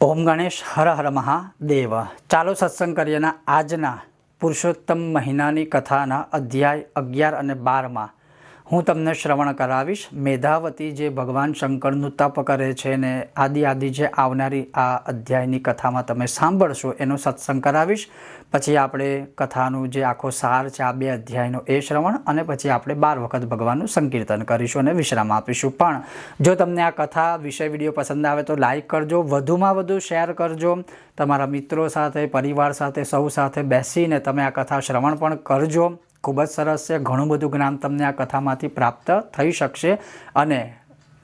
ઓમ ગણેશ હર હર મહાદેવ। ચાલો સત્સંગ કરીએના આજના પુરુષોત્તમ મહિનાની કથાના અધ્યાય 11 અને 12 હું તમને શ્રવણ કરાવીશ। મેધાવતી જે ભગવાન શંકરનું તપ કરે છે ને આદિ જે આવનારી આ અધ્યાયની કથામાં તમે સાંભળશો એનો સત્સંગ કરાવીશ। પછી આપણે કથાનું જે આખો સાર છે આ બે અધ્યાયનો એ શ્રવણ અને પછી આપણે 12 વખત ભગવાનનું સંકીર્તન કરીશું અને વિશ્રામ આપીશું। પણ જો તમને આ કથા વિષય વિડીયો પસંદ આવે તો લાઈક કરજો, વધુમાં વધુ શેર કરજો, તમારા મિત્રો સાથે, પરિવાર સાથે, સૌ સાથે બેસીને તમે આ કથા શ્રવણ પણ કરજો। ખૂબ જ સરસ છે, ઘણું બધું જ્ઞાન તમને આ કથામાંથી પ્રાપ્ત થઈ શકશે। અને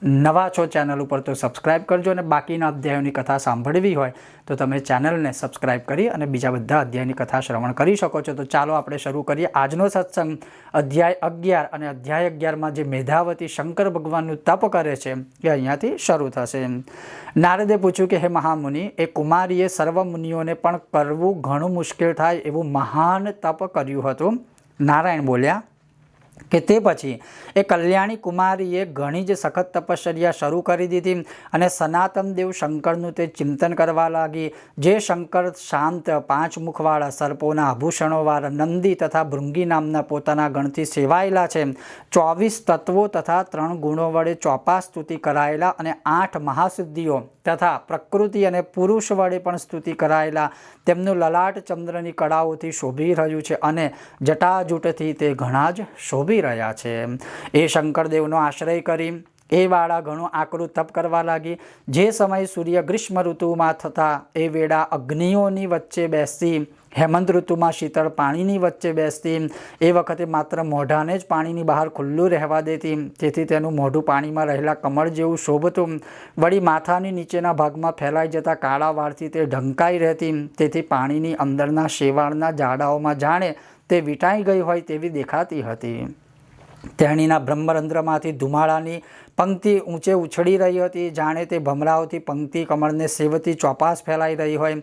નવા છો ચેનલ ઉપર તો સબસ્ક્રાઈબ કરજો અને બાકીના અધ્યાયોની કથા સાંભળવી હોય તો તમે ચેનલને સબસ્ક્રાઈબ કરી અને બીજા બધા અધ્યાયની કથા શ્રવણ કરી શકો છો। તો ચાલો આપણે શરૂ કરીએ આજનો સત્સંગ। અધ્યાય 11 અને અધ્યાય 11માં જે મેધાવતી શંકર ભગવાનનું તપ કરે છે એ અહીંયાથી શરૂ થશે। નારદે પૂછ્યું કે હે મહામુનિ, એ કુમારીએ સર્વ મુનિઓને પણ કરવું ઘણું મુશ્કેલ થાય એવું મહાન તપ કર્યું હતું। નારાયણ બોલ્યા કે તે પછી એ કલ્યાણી કુમારીએ ઘણી જ સખત તપશ્ચર્યા શરૂ કરી દીધી અને સનાતન દેવ શંકરનું તે ચિંતન કરવા લાગી। જે શંકર શાંત, 5 મુખવાળા, સર્પોના આભૂષણોવાળા, નંદી તથા ભૃંગી નામના પોતાના ગણથી સેવાયેલા છે, 24 તત્વો તથા 3 ગુણો વડે ચોપાસ સ્તુતિ કરાયેલા અને 8 મહાસિદ્ધિઓ તથા પ્રકૃતિ અને પુરુષ વડે પણ સ્તુતિ કરાયેલા, તેમનું લલાટ ચંદ્રની કળાઓથી શોભી રહ્યું છે અને જટાજૂટથી તે ઘણા જ શોભી રહ્યા છે। એ શંકરદેવનો આશ્રય કરી એ વાળા ઘણું આકરું તપ કરવા લાગી। જે સમય સૂર્ય ગ્રીષ્મ ઋતુમાં થતા એ વેળા અગ્નિઓની વચ્ચે બેસતી, હેમંત ઋતુમાં શીતળ પાણીની વચ્ચે બેસતી, એ વખતે માત્ર મોઢાને જ પાણીની બહાર ખુલ્લું રહેવા દેતી, તેથી તેનું મોઢું પાણીમાં રહેલા કમળ જેવું શોભતું। વળી માથાની નીચેના ભાગમાં ફેલાઈ જતા કાળા વાળથી તે ઢંકાઈ રહેતી, તેથી પાણીની અંદરના શેવાળના જાડાઓમાં જાણે તે વીંટાઈ ગઈ હોય તેવી દેખાતી હતી। તેણીના બ્રહ્મરંધ્રમાંથી ધુમાડાની પંક્તિ ઊંચે ઉછળી રહી હતી, જાણે તે ભમરાઓથી પંક્તિ કમળને સેવતી ચોપાસ ફેલાઈ રહી હોય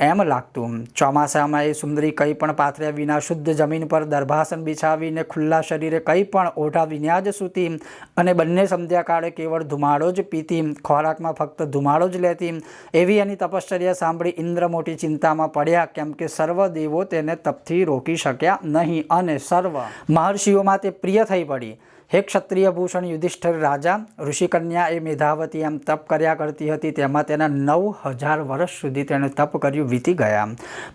એમ લાગતું। ચોમાસામાં એ સુંદરી કંઈ પણ પાથર્યા વિના શુદ્ધ જમીન પર દર્ભાસન બિછાવીને ખુલ્લા શરીરે કંઈ પણ ઓઢા વિના જ સૂતી અને બંને સંધ્યાકાળે કેવળ ધુમાડો જ પીતી, ખોરાકમાં ફક્ત ધુમાડો જ લેતી। એવી એની તપશ્ચર્યા સાંભળી ઇન્દ્ર મોટી ચિંતામાં પડ્યા, કેમ કે સર્વ દેવો તેને તપથી રોકી શક્યા નહીં અને સર્વ મહર્ષિઓમાં તે પ્રિય થઈ પડી। હે ક્ષત્રિય ભૂષણ યુધિષ્ઠિર રાજા, ઋષિકન્યા એ મેધાવતી એમ તપ કર્યા કરતી હતી, તેમાં તેના 9000 વર્ષ સુધી તેણે તપ કર્યું વીતી ગયા।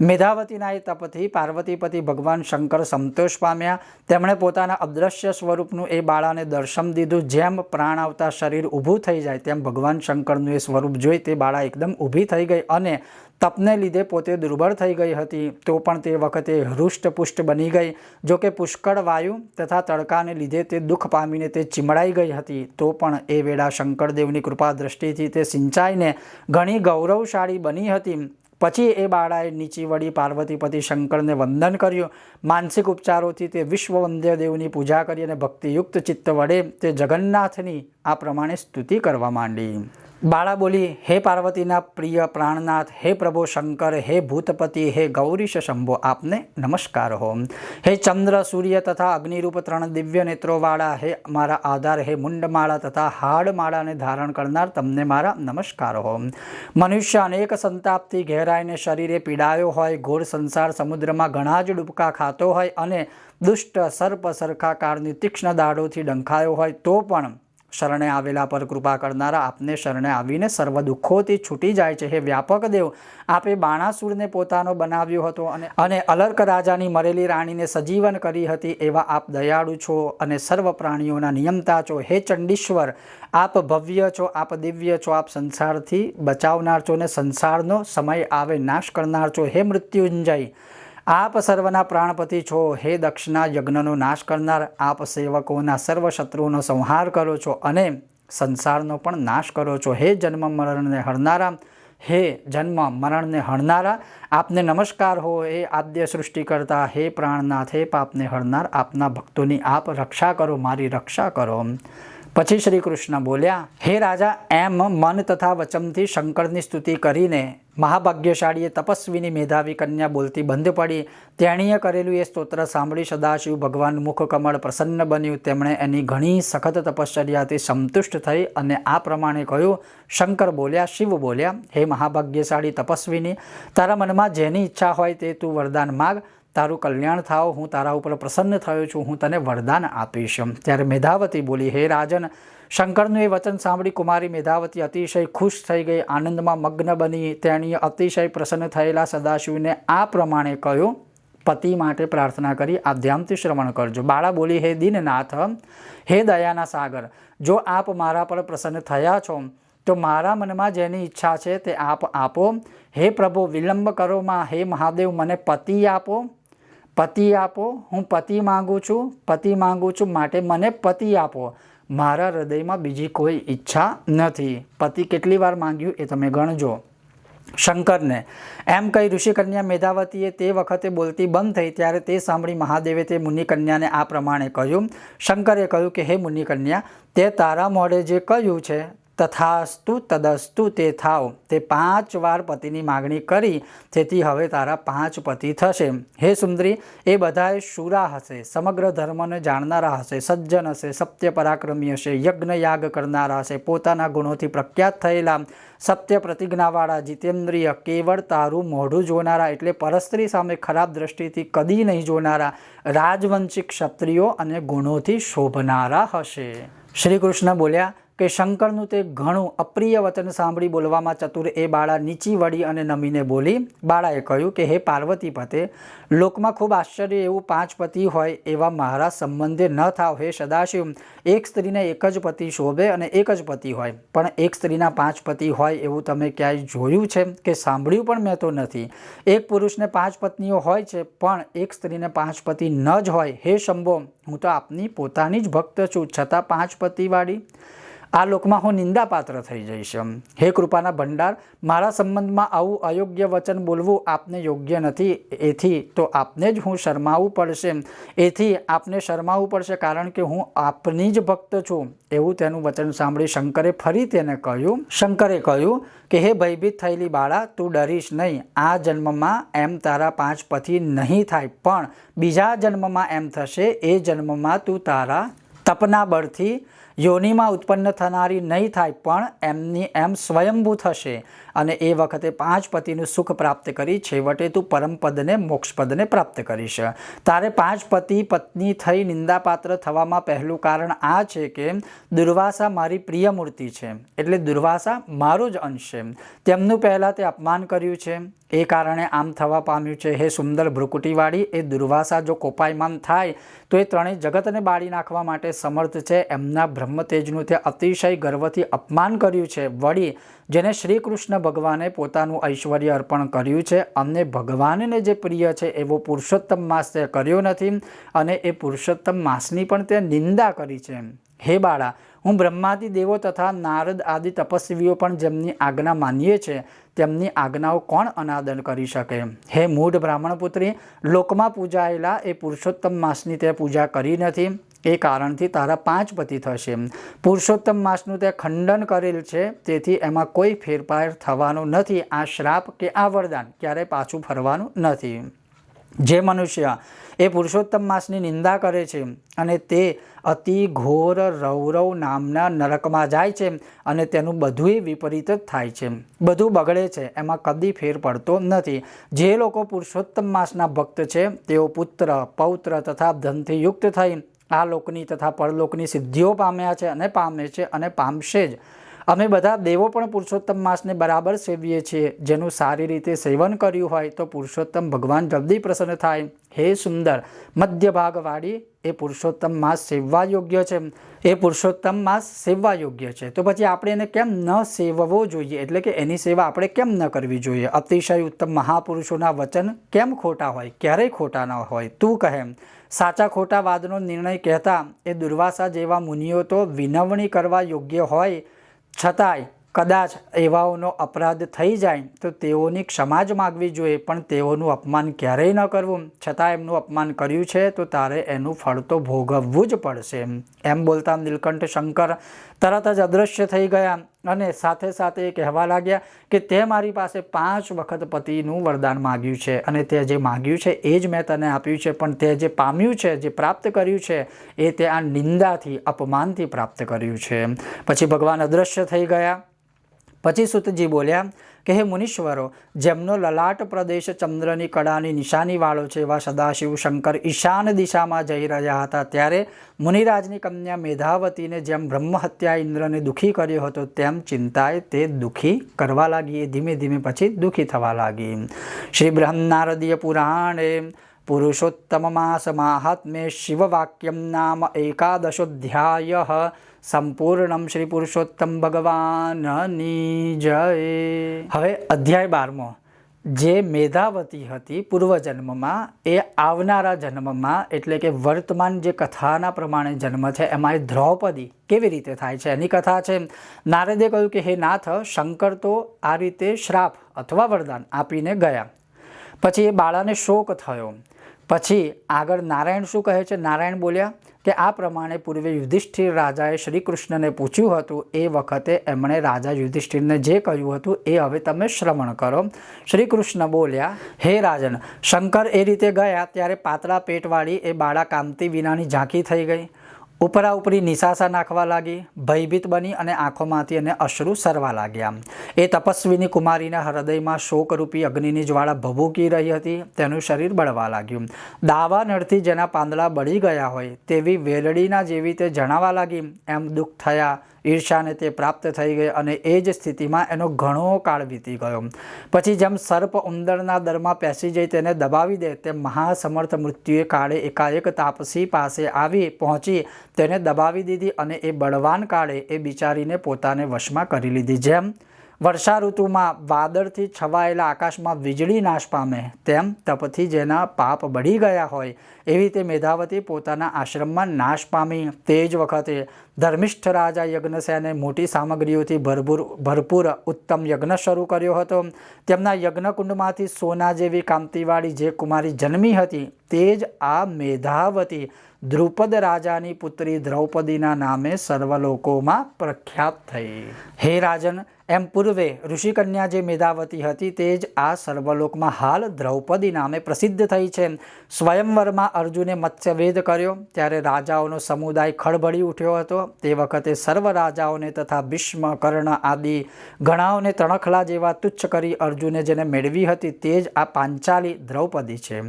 મેધાવતીના એ તપથી પાર્વતીપતિ ભગવાન શંકર સંતોષ પામ્યા। તેમણે પોતાના અદૃશ્ય સ્વરૂપનું એ બાળાને દર્શન દીધું। જેમ પ્રાણ આવતા શરીર ઊભું થઈ જાય તેમ ભગવાન શંકરનું એ સ્વરૂપ જોઈ તે બાળા એકદમ ઊભી થઈ ગઈ અને તપને લીધે પોતે દુર્બળ થઈ ગઈ હતી, તો પણ તે વખતે હૃષ્ટપુષ્ટ બની ગઈ। જોકે પુષ્કળ વાયુ તથા તડકાને લીધે તે દુઃખ પામીને તે ચીમડાઈ ગઈ હતી, તો પણ એ વેળા શંકરદેવની કૃપા દ્રષ્ટિથી તે સિંચાઈને ઘણી ગૌરવશાળી બની હતી। પછી એ બાળાએ નીચી વળી પાર્વતીપતિ શંકરને વંદન કર્યું। માનસિક ઉપચારોથી તે વિશ્વવંદ્ય દેવની પૂજા કરી અને ભક્તિયુક્ત ચિત્ત વડે તે જગન્નાથની આ પ્રમાણે સ્તુતિ કરવા માંડી। બાળા બોલી, હે પાર્વતીના પ્રિય પ્રાણનાથ, હે પ્રભો શંકર, હે ભૂતપતિ, હે ગૌરીશ શંભો, આપને નમસ્કાર હો। હે ચંદ્ર, સૂર્ય તથા અગ્નિરૂપ 3 દિવ્ય નેત્રોવાળા, હે મારા આધાર, હે મુંડમાળા તથા હાડમાળાને ધારણ કરનાર, તમને મારા નમસ્કાર હો। મનુષ્ય અનેક સંતાપથી ઘેરાઈને શરીરે પીડાયો હોય, ઘોર સંસાર સમુદ્રમાં ઘણા જ ડૂબકા ખાતો હોય અને દુષ્ટ સર્પ સરખાકારની તીક્ષ્ણ દાઢોથી ડંખાયો હોય, તો પણ શરણે આવેલા પર કૃપા કરનારા આપને શરણે આવીને સર્વ દુઃખોથી છૂટી જાય છે। હે વ્યાપક દેવ, આપે બાણાસુરને પોતાનો બનાવ્યો હતો અને અલર્ક રાજાની મરેલી રાણીને સજીવન કરી હતી, એવા આપ દયાળુ છો અને સર્વ પ્રાણીઓના નિયમતા છો। હે ચંડીશ્વર, આપ ભવ્ય છો, આપ દિવ્ય છો, આપ સંસારથી બચાવનાર છો અને સંસારનો સમય આવે નાશ કરનાર છો। હે મૃત્યુંજય, આપ સર્વના પ્રાણપતિ છો। હે દક્ષના યજ્ઞનો નાશ કરનાર, આપ સેવકોના સર્વ શત્રુઓનો સંહાર કરો છો અને સંસારનો પણ નાશ કરો છો। હે જન્મ મરણને હરનારા, હે જન્મ મરણને હરનારા, આપને નમસ્કાર હો। હે આદ્ય સૃષ્ટિ કરતા, હે પ્રાણનાથ, હે પાપને હરનાર, આપના ભક્તોની આપ રક્ષા કરો, મારી રક્ષા કરો। પછી શ્રી કૃષ્ણ બોલ્યા, હે રાજા, એમ મન તથા વચનથી શંકરની સ્તુતિ કરીને મહાભાગ્યશાળી તપસ્વીની મેધાવી કન્યા બોલતી બંધ પડી. તેણીએ કરેલું એ સ્તોત્ર સાંભળી સદાશિવ ભગવાન મુખકમળ પ્રસન્ન બન્યું. તેમણે એની ઘણી સખત તપશ્ચર્યાથી સંતુષ્ટ થઈ અને આ પ્રમાણે કહ્યું. શંકર બોલ્યા, શિવ બોલ્યા, હે મહાભાગ્યશાળી તપસ્વીની, તારા મનમાં જેની ઈચ્છા હોય તે તું વરદાન માગ. તારું કલ્યાણ થાવ, હું તારા ઉપર પ્રસન્ન થયો છું, હું તને વરદાન આપીશ. ત્યારે મેધાવતી બોલી, હે રાજન, શંકરનું એ વચન સાંભળી કુમારી મેધાવતી અતિશય ખુશ થઈ ગઈ, આનંદમાં મગ્ન બની. તેણીએ અતિશય પ્રસન્ન થયેલા સદાશિવને આ પ્રમાણે કહ્યું, પતિ માટે પ્રાર્થના કરી આપ ધ્યાનથી શ્રવણ કરજો. બાળા બોલી, હે દીનનાથ, હે દયાના સાગર, જો આપ મારા પર પ્રસન્ન થયા છો તો મારા મનમાં જેની ઈચ્છા છે તે આપ આપો. હે પ્રભુ, વિલંબ કરો માં. હે મહાદેવ, મને પતિ આપો, પતિ આપો. હું પતિ માગું છું, પતિ માગું છું, માટે મને પતિ આપો. મારા હૃદયમાં બીજી કોઈ ઈચ્છા નથી. પતિ કેટલી વાર માંગ્યું એ તમે ગણજો. શંકરને એમ કહી ઋષિકન્યા મેધાવતીએ તે વખતે બોલતી બંધ થઈ. ત્યારે તે સાંભળી મહાદેવે તે મુનિકન્યાને આ પ્રમાણે કહ્યું. શંકરે કહ્યું કે હે મુનિકન્યા, તે તારા મોઢે જે કહ્યું છે તથાસ્તુ તદસ્તુ તે થાવ. તે 5 વાર પતિની માગણી કરી, તેથી હવે તારા 5 પતિ થશે. હે સુંદરી, એ બધાએ શુરા હશે, સમગ્ર ધર્મને જાણનારા હશે, સજ્જન હશે, સત્ય પરાક્રમી હશે, યજ્ઞ યાગ કરનારા હશે, પોતાના ગુણોથી પ્રખ્યાત થયેલા, સત્ય પ્રતિજ્ઞાવાળા, જીતેન્દ્રિય, કેવળ તારું મોઢું જોનારા એટલે પરસ્ત્રી સામે ખરાબ દ્રષ્ટિથી કદી નહીં જોનારા, રાજવંશી ક્ષત્રિયો અને ગુણોથી શોભનારા હશે. શ્રી કૃષ્ણ બોલ્યા કે શંકરનું તે ઘણું અપ્રિય વચન સાંભળી બોલવામાં ચતુર એ બાળા નીચી વળી અને નમીને બોલી. બાળાએ કહ્યું કે હે પાર્વતી પતે, લોકમાં ખૂબ આશ્ચર્ય એવું 5 પતિ હોય એવા મારા સંબંધે ન થાવ. હે સદાશિવ, એક સ્ત્રીને એક જ પતિ શોભે અને એક જ પતિ હોય, પણ એક સ્ત્રીના 5 પતિ હોય એવું તમે ક્યાંય જોયું છે કે સાંભળ્યું પણ મેં તો નથી. એક પુરુષને 5 પત્નીઓ હોય છે, પણ એક સ્ત્રીને 5 પતિ ન જ હોય. હે શંભો, હું તો આપની પોતાની જ ભક્ત છું, છતાં 5 પતિવાળી આ લોકમાં હું નિંદાપાત્ર થઈ જઈશ. હે કૃપાના ભંડાર, મારા સંબંધમાં આવું અયોગ્ય વચન બોલવું આપને યોગ્ય નથી. એથી તો આપને જ હું શરમાવવું પડશે. એથી આપને શરમાવવું પડશે, કારણ કે હું આપની જ ભક્ત છું. એવું તેનું વચન સાંભળી શંકરે ફરી તેને કહ્યું. શંકરે કહ્યું કે હે ભયભીત થયેલી બાળા, તું ડરીશ નહીં. આ જન્મમાં એમ તારા 5 પતિ નહીં થાય, પણ બીજા જન્મમાં એમ થશે. એ જન્મમાં તું તારા તપના બળથી યોનિમાં ઉત્પન્ન થનારી નહીં થાય, પણ એમની એમ સ્વયંભૂ થશે અને એ વખતે 5 પતિનું સુખ પ્રાપ્ત કરી છેવટે તું પરમપદને મોક્ષપદને પ્રાપ્ત કરીશ. તારે 5 પતિ પત્ની થઈ નિંદાપાત્ર થવામાં પહેલું કારણ આ છે કે દુર્વાસા મારી પ્રિય મૂર્તિ છે, એટલે દુર્વાસા મારો જ અંશ છે. તેમનું પહેલાં તે અપમાન કર્યું છે, એ કારણે આમ થવા પામ્યું છે. હે સુંદર ભ્રુકુટીવાળી, એ દુર્વાસા જો કોપાયમાન થાય તો એ ત્રણેય જગતને બાળી નાખવા માટે સમર્થ છે. એમના બ્રહ્મતેજનું તે અતિશય ગર્વથી અપમાન કર્યું છે. વળી જેને શ્રી કૃષ્ણ ભગવાને પોતાનું ઐશ્વર્ય અર્પણ કર્યું છે અને ભગવાનને જે પ્રિય છે એવો પુરુષોત્તમ માસ તે કર્યો નથી, અને એ પુરુષોત્તમ માસની પણ તે નિંદા કરી છે. હે બાળા, હું બ્રહ્માદિ દેવો તથા નારદ આદિ તપસ્વીઓ પણ જેમની આજ્ઞા માનીએ છીએ, તેમની આજ્ઞાઓ કોણ અનાદર કરી શકે? હે મૂઢ બ્રાહ્મણ પુત્રી, લોકમાં પૂજાયેલા એ પુરુષોત્તમ માસની તે પૂજા કરી નથી. એ કારણથી તારા 5 પતિ થશે. પુરુષોત્તમ માસનું તે ખંડન કરેલ છે, તેથી એમાં કોઈ ફેરફાર થવાનો નથી. આ શ્રાપ કે આ વરદાન ક્યારેય પાછું ફરવાનું નથી. જે મનુષ્ય એ પુરુષોત્તમ માસની નિંદા કરે છે અને તે અતિ ઘોર રૌરવ નામના નરકમાં જાય છે અને તેનું બધુંય વિપરીત જ થાય છે, બધું બગડે છે, એમાં કદી ફેર પડતો નથી. જે લોકો પુરુષોત્તમ માસના ભક્ત છે તેઓ પુત્ર પૌત્ર તથા ધનથી યુક્ત થઈ આ લોકની તથા પરલોકની સિદ્ધિઓ પામ્યા છે અને પામે છે અને પામશે જ. અમે બધા દેવો પણ પુરુષોત્તમ માસને બરાબર સેવીએ છીએ. જેનું સારી રીતે સેવન કર્યું હોય તો પુરુષોત્તમ ભગવાન જલ્દી પ્રસન્ન થાય. હે સુંદર મધ્ય ભાગવાળી, એ પુરુષોત્તમ માસ સેવવા યોગ્ય છે. એ પુરુષોત્તમ માસ સેવવા યોગ્ય છે, તો પછી આપણે એને કેમ ન સેવવો જોઈએ? એટલે કે એની સેવા આપણે કેમ ન કરવી જોઈએ? અતિશય ઉત્તમ મહાપુરુષોના વચન કેમ ખોટા હોય? ક્યારેય ખોટા ન હોય. તું કહે સાચા ખોટા વાદનો નિર્ણય કહેતા એ દુર્વાસા જેવા મુનિઓ તો વિનવણી કરવા યોગ્ય હોય છતાંય કદાચ એવાઓનો અપરાધ થઈ જાય તો તેઓની ક્ષમા જ માગવી જોઈએ, પણ તેઓનું અપમાન ક્યારેય ન કરવું. છતાં એમનું અપમાન કર્યું છે તો તારે એનું ફળ તો ભોગવવું જ પડશે. એમ બોલતા નીલકંઠ શંકર તરત જ અદૃશ્ય થઈ ગયા અને સાથે સાથે એ કહેવા લાગ્યા કે તે મારી પાસે 5 વખત પતિનું વરદાન માગ્યું છે અને તે જે માગ્યું છે એ જ મેં તને આપ્યું છે, પણ તે જે પામ્યું છે, જે પ્રાપ્ત કર્યું છે એ તે આ નિંદાથી, અપમાનથી પ્રાપ્ત કર્યું છે. પછી ભગવાન અદૃશ્ય થઈ ગયા. પછી સૂતજી બોલ્યા કે હે મુનીશ્વરો, જેમનો લલાટ પ્રદેશ ચંદ્રની કળાની નિશાનીવાળો છે એવા સદાશિવ શંકર ઈશાન દિશામાં જઈ રહ્યા હતા ત્યારે મુનિરાજની કન્યા મેધાવતીને જેમ બ્રહ્મહત્યા ઇન્દ્રને દુઃખી કર્યો હતો તેમ ચિંતાએ તે દુઃખી કરવા લાગી. એ ધીમે ધીમે પછી દુઃખી થવા લાગી. શ્રી બ્રહ્મનારદીય પુરાણે પુરુષોત્તમ માસ માહાત્મ્ય શિવવાક્યમ નામ એકાદશોધ્યાય સંપૂર્ણમ શ્રી પુરુષોત્તમ ભગવાનની જય. હવે અધ્યાય 12મો. જે મેધાવતી હતી પૂર્વજન્મમાં એ આવનારા જન્મમાં એટલે કે વર્તમાન જે કથાના પ્રમાણે જન્મ છે એમાં એ દ્રૌપદી કેવી રીતે થાય છે એની કથા છે. નારદે કહ્યું કે હે નાથ, શંકર તો આ રીતે શ્રાપ અથવા વરદાન આપીને ગયા. પછી એ બાળાને શોક થયો. પછી આગળ નારાયણ શું કહે છે? નારાયણ બોલ્યા કે આ પ્રમાણે પૂર્વે યુધિષ્ઠિર રાજાએ શ્રી કૃષ્ણને પૂછ્યું હતું. એ વખતે એમણે રાજા યુધિષ્ઠિરને જે કહ્યું હતું એ હવે તમે શ્રવણ કરો. શ્રી કૃષ્ણ બોલ્યા, હે રાજન, શંકર એ રીતે ગયા ત્યારે પાતળા પેટવાળી એ બાળા કાંતિ વિનાની ઝાંખી થઈ ગઈ. ઉપરા ઉપરી નિશાસા નાખવા લાગી, ભયભીત બની અને આંખોમાંથી એને અશ્રુ સરવા લાગ્યા. એ તપસ્વીની કુમારીના હૃદયમાં શોકરૂપી અગ્નિની જ્વાળા ભભૂકી રહી હતી. તેનું શરીર બળવા લાગ્યું. દાવા નળથી જેના પાંદડા બળી ગયા હોય તેવી વેલડીના જેવી તે જણાવા લાગી. એમ દુઃખ થયા, ઈર્ષાને તે પ્રાપ્ત થઈ ગઈ અને એ જ સ્થિતિમાં એનો ઘણો કાળ વીતી ગયો. પછી જેમ સર્પ ઉંદરના દરમાં પેસી જઈ તેને દબાવી દે તેમ મહાસમર્થ મૃત્યુએ કાળે એકાએક તાપસી પાસે આવી પહોંચી તેને દબાવી દીધી અને એ બળવાન કાળે એ બિચારીને પોતાને વશમાં કરી લીધી. જેમ વર્ષા ઋતુમાં વાદળથી છવાયેલા આકાશમાં વીજળી નાશ પામે તેમ તપથી જેના પાપ બળી ગયા હોય એવી રીતે મેધાવતી પોતાના આશ્રમમાં નાશ પામી. તે જ વખતે ધર્મિષ્ઠ રાજા યજ્ઞસેને મોટી સામગ્રીઓથી ભરપૂર ઉત્તમ યજ્ઞ શરૂ કર્યો હતો. તેમના યજ્ઞકુંડમાંથી સોના જેવી કાંતિવાળી જે કુમારી જન્મી હતી તે જ આ મેધાવતી દ્રુપદ રાજાની પુત્રી દ્રૌપદીના નામે સર્વલોકોમાં પ્રખ્યાત થઈ. હે રાજન, એમ પૂર્વે ઋષિકન્યા જે મેધાવતી હતી તે જ આ સર્વલોકમાં હાલ દ્રૌપદી નામે પ્રસિદ્ધ થઈ છે. સ્વયંવરમાં અર્જુને મત્સ્યવેદ કર્યો ત્યારે રાજાઓનો સમુદાય ખળભળી ઉઠ્યો હતો. તે વખતે સર્વ રાજાઓને તથા ભીષ્મ, કર્ણ આદિ ઘણાઓને તણખલા જેવા તુચ્છ કરી અર્જુને જેને મેળવી હતી તે જ આ પાંચાલી દ્રૌપદી છે.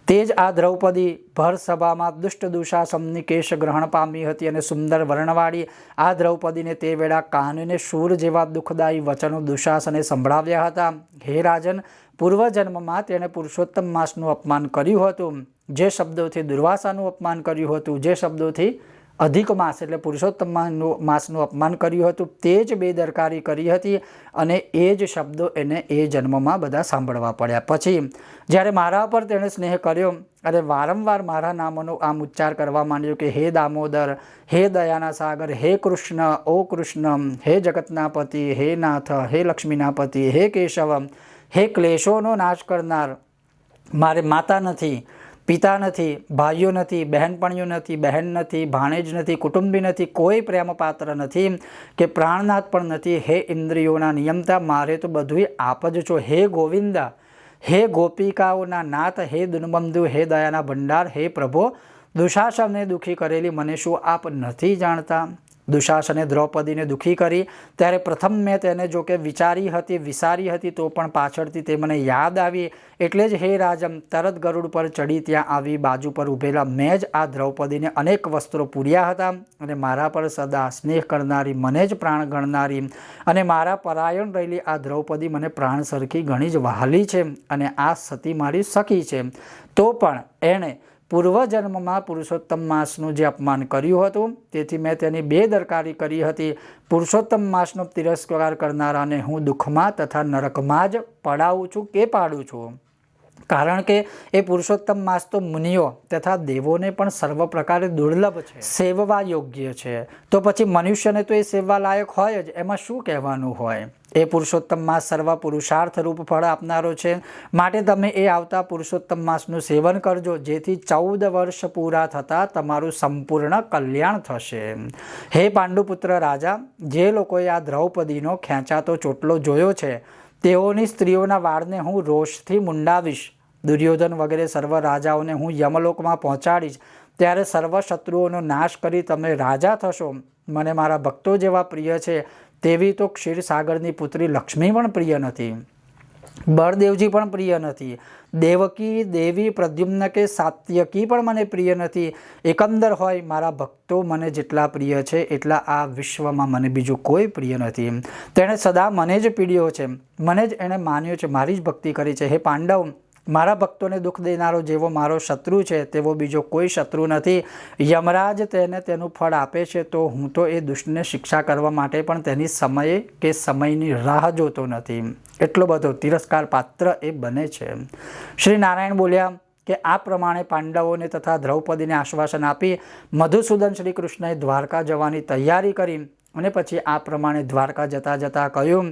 તે જ આ દ્રૌપદી ભર સભામાં દુષ્ટ દુશાસનની કેશ ગ્રહણ પામી હતી અને સુંદર વર્ણવાળી આ દ્રૌપદીને તે વેળા કાનને શૂર જેવા દુઃખદાયી વચનો દુશાસને સંભળાવ્યા હતા. હે રાજન, પૂર્વજન્મમાં તેણે પુરુષોત્તમ માસનું અપમાન કર્યું હતું. જે શબ્દોથી દુર્વાસાનું અપમાન કર્યું હતું, જે શબ્દોથી અધિક માસ એટલે પુરુષોત્તમ માસનું અપમાન કર્યું હતું તે જ બેદરકારી કરી હતી અને એ જ શબ્દો એને એ જન્મમાં બધા સાંભળવા પડ્યા. પછી જ્યારે મારા પર તેણે સ્નેહ કર્યો અને વારંવાર મારા નામોનો આમ ઉચ્ચાર કરવા માંડ્યો કે હે દામોદર, હે દયાના સાગર, હે કૃષ્ણ, ઓ કૃષ્ણ, હે જગતના પતિ, હે નાથ, હે લક્ષ્મીના પતિ, હે કેશવ, હે ક્લેશોનો નાશ કરનાર, મારે માતા નથી, પિતા નથી, ભાઈઓ નથી, બહેનપણીઓ નથી, બહેન નથી, ભાણેજ નથી, કુટુંબી નથી, કોઈ પ્રેમ પાત્ર નથી કે પ્રાણનાથ પણ નથી. હે ઇન્દ્રિયોના નિયમતા, મારે તો બધું આપ જ છો. હે ગોવિંદ, હે ગોપિકાઓના નાથ, હે દિનબંધુ, હે દયાના ભંડાર, હે પ્રભો, દુશાસનને દુઃખી કરેલી મને શું આપ નથી જાણતા? દુશાસને દ્રૌપદીને દુઃખી કરી ત્યારે પ્રથમ મેં તેને જો કે વિચારી હતી, વિસારી હતી, તો પણ પાછળથી તે મને યાદ આવી. એટલે જ હે રાજમ, તરત ગરુડ પર ચડી ત્યાં આવી બાજુ પર ઊભેલા મેં જ આ દ્રૌપદીને અનેક વસ્ત્રો પૂર્યા હતા અને મારા પર સદા સ્નેહ કરનારી, મને જ પ્રાણ ગણનારી અને મારા પરાયણ રહેલી આ દ્રૌપદી મને પ્રાણ સરખી ઘણી જ વહાલી છે અને આ સતી મારી સખી છે. તો પણ એણે પૂર્વજન્મમાં પુરુષોત્તમ માસનું જે અપમાન કર્યું હતું તેથી મેં તેની બેદરકારી કરી હતી. પુરુષોત્તમ માસનો તિરસ્કાર કરનારાને હું દુઃખમાં તથા નરકમાં જ પડાવું છું કે પાડું છું. કારણ કે એ પુરુષોત્તમ માસ તો મુનિઓ તથા દેવોને પણ સર્વ પ્રકારે દુર્લભ છે, સેવવા યોગ્ય છે. તો પછી મનુષ્યને તો એ સેવવા લાયક હોય જ, એમાં શું કહેવાનું હોય. એ પુરુષોત્તમ માસ સર્વ પુરુષાર્થ રૂપ ફળ આપનારો છે. માટે તમે એ આવતા પુરુષોત્તમ માસનું સેવન કરજો, જેથી 14 વર્ષ પૂરા થતાં તમારું સંપૂર્ણ કલ્યાણ થશે. હે પાંડુપુત્ર રાજા, જે લોકોએ આ દ્રૌપદીનો ખેંચાતો ચોટલો જોયો છે તેઓની સ્ત્રીઓના વાળને હું રોષથી મુંડાવીશ. દુર્યોધન વગેરે સર્વ રાજાઓને હું યમલોકમાં પહોંચાડીશ. ત્યારે સર્વ શત્રુઓનો નાશ કરી તમે રાજા થશો. મને મારા ભક્તો જેવા પ્રિય છે તેવી તો ક્ષીરસાગરની પુત્રી લક્ષ્મી પણ પ્રિય નથી, બળદેવજી પણ પ્રિય નથી, દેવકી દેવી પ્રદ્યુમ્ન કે સાત્યકી પણ મને પ્રિય નથી. એકંદર હોય મારા ભક્તો મને જેટલા પ્રિય છે એટલા આ વિશ્વમાં મને બીજું કોઈ પ્રિય નથી. તેણે સદા મને જ પીડ્યો છે, મને જ એણે માન્યો છે, મારી જ ભક્તિ કરી છે. હે પાંડવ, મારા ભક્તોને દુઃખ દેનારો જેવો મારો શત્રુ છે તેવો બીજો કોઈ શત્રુ નથી. યમરાજ તેને તેનું ફળ આપે છે તો હું તો એ દુષ્ટને શિક્ષા કરવા માટે પણ તેની સમયે કે સમયની રાહ જોતો નથી. એટલો બધો તિરસ્કાર પાત્ર એ બને છે. શ્રી નારાયણ બોલ્યા કે આ પ્રમાણે પાંડવોને તથા દ્રૌપદીને આશ્વાસન આપી મધુસૂદન શ્રી કૃષ્ણએ દ્વારકા જવાની તૈયારી કરી અને પછી આ પ્રમાણે દ્વારકા જતાં જતાં કહ્યું,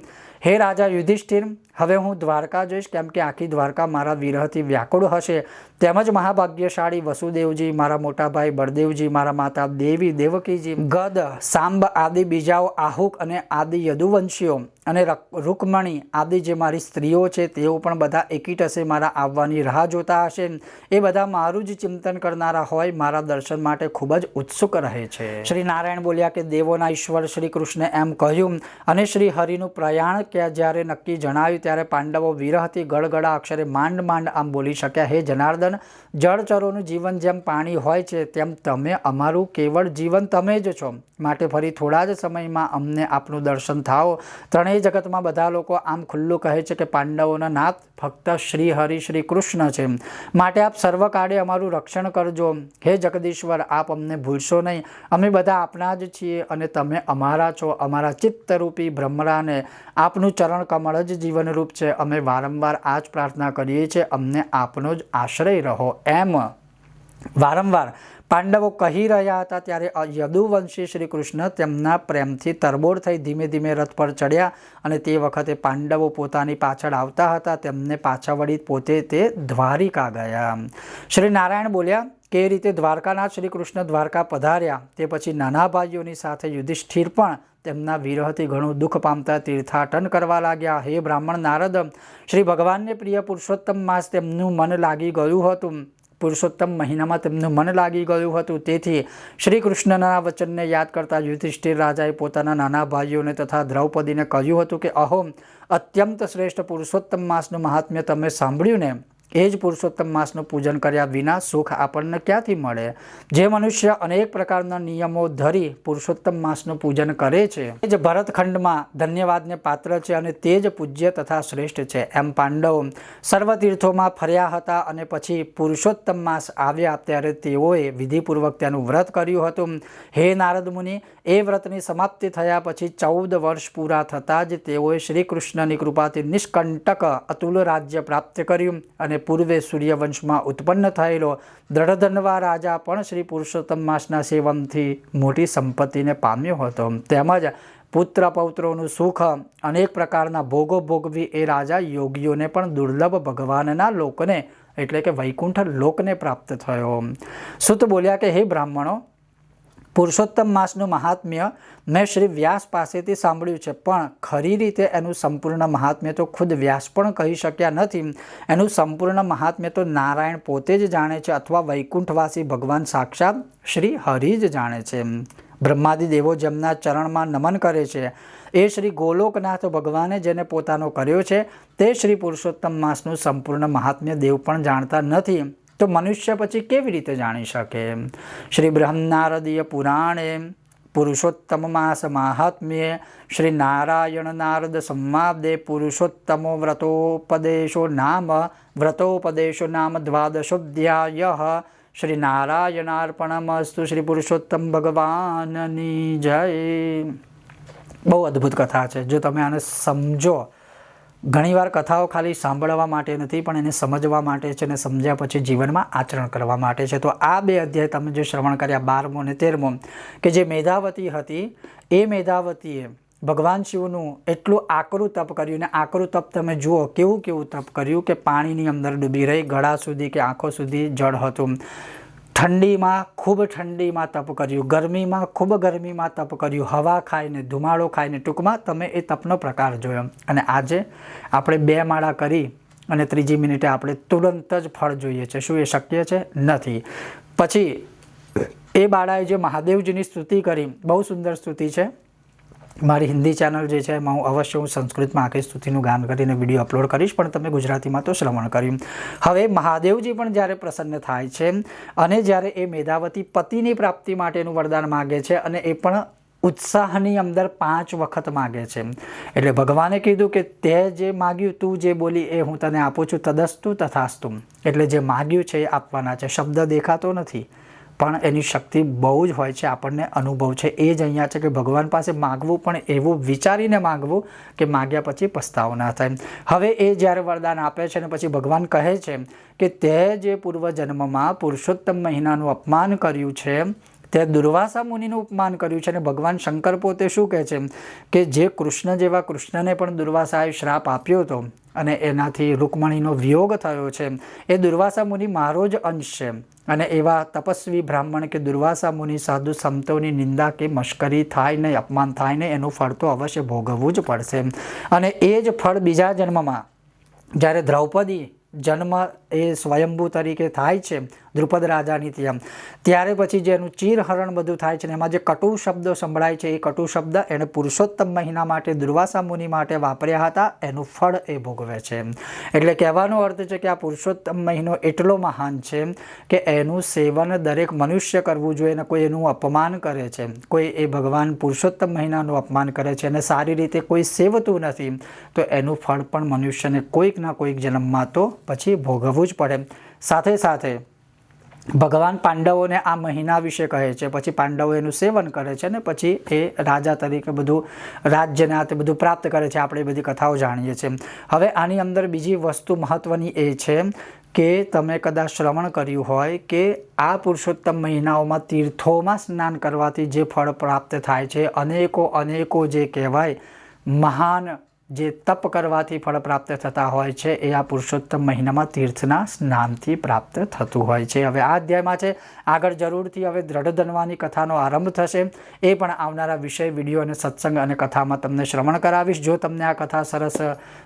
હે રાજા યુધિષ્ઠિર, હવે હું દ્વારકા જઈશ, કેમ કે આખી દ્વારકા મારા વિરહથી વ્યાકુળ હશે. તેમજ મહાભાગ્યશાળી વસુદેવજી, મારા મોટા ભાઈ બળદેવજી, મારા માતા દેવી દેવકીજી, ગદ સાંબ આદિ બીજાઓ, આહુક અને આદિ યદુવંશીઓ અને રૂકમણી આદિ જે મારી સ્ત્રીઓ છે તેઓ પણ બધા એકીટસે મારા આવવાની રાહ જોતા હશે. એ બધા મારું જ ચિંતન કરનારા હોય, મારા દર્શન માટે ખૂબ જ ઉત્સુક રહે છે. શ્રી નારાયણ બોલ્યા કે દેવોના ઈશ્વર શ્રી કૃષ્ણે એમ કહ્યું અને શ્રી હરિનું પ્રયાણ કે જ્યારે નક્કી જણાવ્યું ત્યારે પાંડવો વિરહથી ગળગળા અક્ષરે માંડ માંડ આમ બોલી શક્યા, હે જનાર્દન, જળચરોનું જીવન જેમ પાણી હોય છે તેમ તમે અમારું કેવળ જીવન તમે જ છો. માટે ફરી થોડા જ સમયમાં અમને આપનું દર્શન થાઓ. ત્રણેય જગતમાં બધા લોકો આમ ખુલ્લું કહે છે કે પાંડવોના નાથ ફક્ત શ્રી હરિ શ્રી કૃષ્ણ છે. માટે આપ સર્વકાળે અમારું રક્ષણ કરજો. હે જગદીશ્વર, આપ અમને ભૂલશો નહીં. અમે બધા આપના જ છીએ અને તમે અમારા છો. અમારા ચિત્તરૂપી ભ્રમરાને આપનું ચરણ કમળ જ જીવનરૂપ છે. અમે વારંવાર આ જ પ્રાર્થના કરીએ છીએ, અમને આપનો જ આશ્રય રહો. એમ વારંવાર પાંડવો કહી રહ્યા હતા ત્યારે યદુવંશી શ્રી કૃષ્ણ તેમના પ્રેમથી તરબોળ થઈ ધીમે ધીમે રથ પર ચડ્યા અને તે વખતે પાંડવો પોતાની પાછળ આવતા હતા. તેમને પાછા વળી પોતે તે દ્વારિકા ગયા. શ્રી નારાયણ બોલ્યા કે એ રીતે દ્વારકાનાથ શ્રી કૃષ્ણ દ્વારકા પધાર્યા તે પછી નાના ભાઈઓની સાથે યુધિષ્ઠિર પણ તેમના વિરહથી ઘણું દુઃખ પામતા તીર્થાટન કરવા લાગ્યા. હે બ્રાહ્મણ નારદ, શ્રી ભગવાનને પ્રિય પુરુષોત્તમ માસ તેમનું મન લાગી ગયું હતું. પુરુષોત્તમ મહિનામાં તેમનું મન લાગી ગયું હતું. તેથી શ્રી કૃષ્ણના વચનને યાદ કરતા યુધિષ્ઠિર રાજાએ પોતાના નાના ભાઈઓને તથા દ્રૌપદીને કહ્યું હતું કે અહો, અત્યંત શ્રેષ્ઠ પુરુષોત્તમ માસનું મહાત્મ્ય તમે સાંભળ્યું ને? એ જ પુરુષોત્તમ માસનું પૂજન કર્યા વિના સુખ આપણને ક્યાંથી મળે? જે મનુષ્ય અનેક પ્રકારના નિયમો ધરી પુરુષોત્તમ માસનું પૂજન કરે છે તે જ ભરતખંડમાં ધન્યવાદને પાત્ર છે અને તે જ પૂજ્ય તથા શ્રેષ્ઠ છે. એમ પાંડવો સર્વ તીર્થોમાં ફર્યા હતા અને પછી પુરુષોત્તમ માસ આવ્યા ત્યારે તેઓએ વિધિપૂર્વક તેનું વ્રત કર્યું હતું. હે નારદ મુનિ, એ વ્રતની સમાપ્તિ થયા પછી 14 વર્ષ પૂરા થતાં જ તેઓએ શ્રી કૃષ્ણની કૃપાથી નિષ્કંટક અતુલ રાજ્ય પ્રાપ્ત કર્યું અને પૂર્વે સૂર્યવંશમાં ઉત્પન્ન થયેલો દ્રઢધન્વા રાજા પણ શ્રી પુરુષોત્તમ માસના સેવનથી મોટી સંપત્તિને પામ્યો હતો. તેમજ પુત્ર પૌત્રોનું સુખ અનેક પ્રકારના ભોગો ભોગવી એ રાજા યોગીઓને પણ દુર્લભ ભગવાનના લોકને એટલે કે વૈકુંઠ લોકને પ્રાપ્ત થયો. સુત બોલ્યા કે હે બ્રાહ્મણો, પુરુષોત્તમ માસનું મહાત્મ્ય મેં શ્રી વ્યાસ પાસેથી સાંભળ્યું છે, પણ ખરી રીતે એનું સંપૂર્ણ મહાત્મ્ય તો ખુદ વ્યાસ પણ કહી શક્યા નથી. એનું સંપૂર્ણ મહાત્મ્ય તો નારાયણ પોતે જ જાણે છે અથવા વૈકુંઠવાસી ભગવાન સાક્ષાત શ્રી હરિ જ જાણે છે. બ્રહ્માદિ દેવો જેમના ચરણમાં નમન કરે છે એ શ્રી ગોલોકનાથ ભગવાને જેને પોતાનો કર્યો છે તે શ્રી પુરુષોત્તમ માસનું સંપૂર્ણ મહાત્મ્ય દેવ પણ જાણતા નથી. તો મનુષ્ય પછી કેવી રીતે જાણી શકે? શ્રી બ્રહ્મનારદીય પુરાણે પુરુષોત્તમ માસ મહાત્મ્યે શ્રી નારાયણ નારદ સંવાદે પુરુષોત્તમો વ્રતોપદેશો નામ દ્વાદશોધ્યાય. શ્રી નારાયણાર્પણમસ્તુ. શ્રી પુરુષોત્તમ ભગવાનની જય. બહુ અદ્ભુત કથા છે. જો તમે આને સમજો ઘણીવાર કથાઓ ખાલી સાંભળવા માટે નથી, પણ એને સમજવા માટે છે અને સમજ્યા પછી જીવનમાં આચરણ કરવા માટે છે. તો આ 2 અધ્યાય તમે જે શ્રવણ કર્યા 12મો અને 13મો, કે જે મેધાવતી હતી એ મેધાવતીએ ભગવાન શિવનું એટલું આકરું તપ કર્યું. ને આકરું તપ તમે જુઓ કેવું તપ કર્યું કે પાણીની અંદર ડૂબી રહી, ગળા સુધી કે આંખો સુધી જળ હતું. ઠંડીમાં ખૂબ ઠંડીમાં તપ કર્યું, ગરમીમાં ખૂબ ગરમીમાં તપ કર્યું, હવા ખાઈને, ધુમાડો ખાઈને. ટૂંકમાં તમે એ તપનો પ્રકાર જોયો. અને આજે આપણે 2 માળા કરી અને 3જી મિનિટે આપણે તુરંત જ ફળ જોઈએ છે. શું એ શક્ય છે? નથી. પછી એ બાળાએ જે મહાદેવજીની સ્તુતિ કરી, બહુ સુંદર સ્તુતિ છે. મારી હિન્દી ચેનલ જે છે એમાં હું સંસ્કૃતમાં આખી સ્તુતિનું ગાન કરીને વિડીયો અપલોડ કરીશ, પણ તમે ગુજરાતીમાં તો શ્રવણ કર્યું. હવે મહાદેવજી પણ જ્યારે પ્રસન્ન થાય છે અને જ્યારે એ મેધાવતી પતિની પ્રાપ્તિ માટેનું વરદાન માગે છે, અને એ પણ ઉત્સાહની અંદર 5 વખત માગે છે. એટલે ભગવાને કીધું કે તે જે માગ્યું, તું જે બોલી એ હું તને આપું છું, તદસ્તુ તથાસ્તુ. એટલે જે માગ્યું છે એ આપવાના છે. શબ્દ દેખાતો નથી, પણ એની શક્તિ બહુ જ હોય છે, આપણને અનુભવ છે. એ જ અહીંયા છે કે ભગવાન પાસે માગવું, પણ એવું વિચારીને માગવું કે માગ્યા પછી પસ્તાવો ના થાય. હવે એ જ્યારે વરદાન આપે છે અને પછી ભગવાન કહે છે કે તે જે પૂર્વજન્મમાં પુરુષોત્તમ મહિનાનું અપમાન કર્યું છે, તે દુર્વાસા મુનિનું અપમાન કર્યું છે. અને ભગવાન શંકર પોતે શું કહે છે કે જે કૃષ્ણ જેવા કૃષ્ણને પણ દુર્વાસાએ શ્રાપ આપ્યો હતો અને એનાથી રૂકમણીનો વિયોગ થયો છે, એ દુર્વાસા મુનિ મારો જ અંશ છે. અને એવા તપસ્વી બ્રાહ્મણ કે દુર્વાસા મુનિ સાધુ સંતોની નિંદા કે મશ્કરી થાય ને, અપમાન થાય ને, એનું ફળ તો અવશ્ય ભોગવવું જ પડશે. અને એ જ ફળ બીજા જન્મમાં જ્યારે દ્રૌપદી જન્મ એ સ્વયંભૂ તરીકે થાય છે દ્રુપદ રાજાની ત્યાં, ત્યારે પછી જેનું ચીરહરણ બધું થાય છે ને એમાં જે કટુ શબ્દો સંભળાય છે, એ કટુ શબ્દ એણે પુરુષોત્તમ મહિના માટે દુર્વાસા મુનિ માટે વાપર્યા હતા, એનું ફળ એ ભોગવે છે. એટલે કહેવાનો અર્થ છે કે આ પુરુષોત્તમ મહિનો એટલો મહાન છે કે એનું સેવન દરેક મનુષ્ય કરવું જોઈએ. અને કોઈ એનું અપમાન કરે છે, કોઈ એ ભગવાન પુરુષોત્તમ મહિનાનું અપમાન કરે છે અને સારી રીતે કોઈ સેવતું નથી, તો એનું ફળ પણ મનુષ્યને કોઈક ના કોઈક જન્મમાં તો પછી ભોગવવું જ પડે. સાથે સાથે ભગવાન પાંડવોને આ મહિના વિશે કહે છે. પછી પાંડવો એનું સેવન કરે છે ને પછી એ રાજા તરીકે બધું રાજ્યને આ તે બધું પ્રાપ્ત કરે છે. આપણે બધી કથાઓ જાણીએ છીએ. હવે આની અંદર બીજી વસ્તુ મહત્વની એ છે કે તમે કદાચ શ્રવણ કર્યું હોય કે આ પુરુષોત્તમ મહિનાઓમાં તીર્થોમાં સ્નાન કરવાથી જે ફળ પ્રાપ્ત થાય છે, અનેકો જે કહેવાય મહાન જે તપ કરવાથી ફળ પ્રાપ્ત થતા હોય છે, એ આ પુરુષોત્તમ મહિનામાં તીર્થના સ્નાનથી પ્રાપ્ત થતું હોય છે. હવે આ અધ્યાયમાં છે, આગળ જરૂરથી હવે દ્રઢધન્વાની કથાનો આરંભ થશે. એ પણ આવનારા વિષય, વિડીયો અને સત્સંગ અને કથામાં તમને શ્રવણ કરાવીશ. જો તમને આ કથા સરસ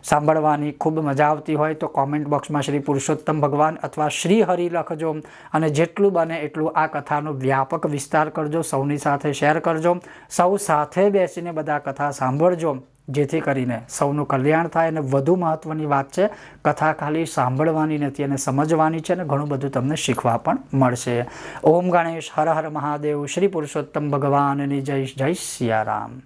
સાંભળવાની ખૂબ મજા આવતી હોય તો કોમેન્ટ બોક્સમાં શ્રી પુરુષોત્તમ ભગવાન અથવા શ્રી હરિ લખજો. અને જેટલું બને એટલું આ કથાનો વ્યાપક વિસ્તાર કરજો, સૌની સાથે શેર કરજો, સૌ સાથે બેસીને બધા કથા સાંભળજો, જેથી કરીને સૌનું કલ્યાણ થાય. અને વધુ મહત્ત્વની વાત છે, કથા ખાલી સાંભળવાની નથી અને સમજવાની છે, અને ઘણું બધું તમને શીખવા પણ મળશે. ઓમ ગણેશ, હર હર મહાદેવ, શ્રી પુરુષોત્તમ ભગવાનની જય. જય સિયારામ.